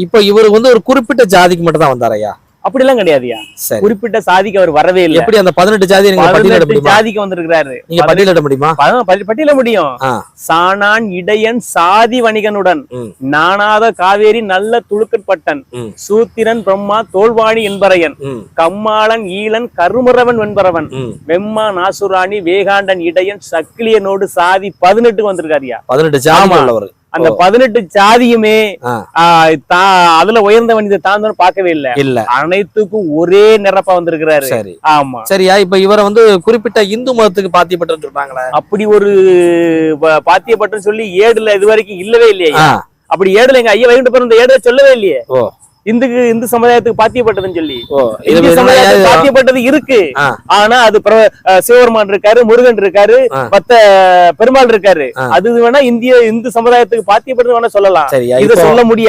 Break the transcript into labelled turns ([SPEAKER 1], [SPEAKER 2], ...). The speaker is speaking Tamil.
[SPEAKER 1] இப்ப இவரு வந்து ஒரு குறிப்பிட்ட ஜாதிக்கு மட்டும் தான் வந்தாரையா?
[SPEAKER 2] அப்படி எல்லாம் கிடையாதுயா. குறிப்பிட்ட சாதிக்கு அவர் வரவே இல்லை.
[SPEAKER 1] எப்படி அந்த 18 ஜாதி
[SPEAKER 2] ஜாதிக்கு வந்திருக்கிறாரு?
[SPEAKER 1] நீங்க பட்டியலிட முடியுமா?
[SPEAKER 2] பட்டியலிட முடியும். சாணான் இடையன் சாதி வணிகனுடன் நானாத காவேரி நல்ல துளுக்கற்பட்டன் சூத்திரன் பிரம்மா தோல்வாணி என்பரையன் கம்மாளன் ஈழன் கருமுறவன் வெண்பரவன் வெம்மா நாசுராணி வேகாண்டன் இடையன் சக்கிலியனோடு சாதி 18 வந்திருக்காருயா.
[SPEAKER 1] 18 ஜாதி உள்ளவர்.
[SPEAKER 2] அந்த 18 ஜாதியுமே அதுல உயர்ந்த மனித தாழ்ந்தவன் பார்க்கவே இல்ல. அனைத்துக்கும் ஒரே நிரப்பா வந்திருக்கிறாரு.
[SPEAKER 1] சரி,
[SPEAKER 2] ஆமா.
[SPEAKER 1] சரியா? இப்ப இவரை வந்து குறிப்பிட்ட இந்து மதத்துக்கு பாத்தியப்பட்டு சொல்றாங்களே,
[SPEAKER 2] அப்படி ஒரு பாத்தியப்பட்டு சொல்லி ஏடுல இது வரைக்கும் இல்லவே இல்லையா? அப்படி ஏடுல எங்க ஐயா வைகுண்ட பெருமாள் ஏடுல சொல்லவே இல்லையே இந்து சமுதாயத்துக்கு பாத்தியப்பட்டதுன்னு சொல்லி. இந்து சமுதாயத்துக்கு பாத்தியப்பட்டது இருக்கு. ஆனா அது சிவபெருமான் இருக்காரு, முருகன் இருக்காரு, மத்த பெருமாள் இருக்காரு. அது வேணா இந்து சமுதாயத்துக்கு பாத்தியப்பட்டது வேணா சொல்லலாம். இதை சொல்ல முடியாது.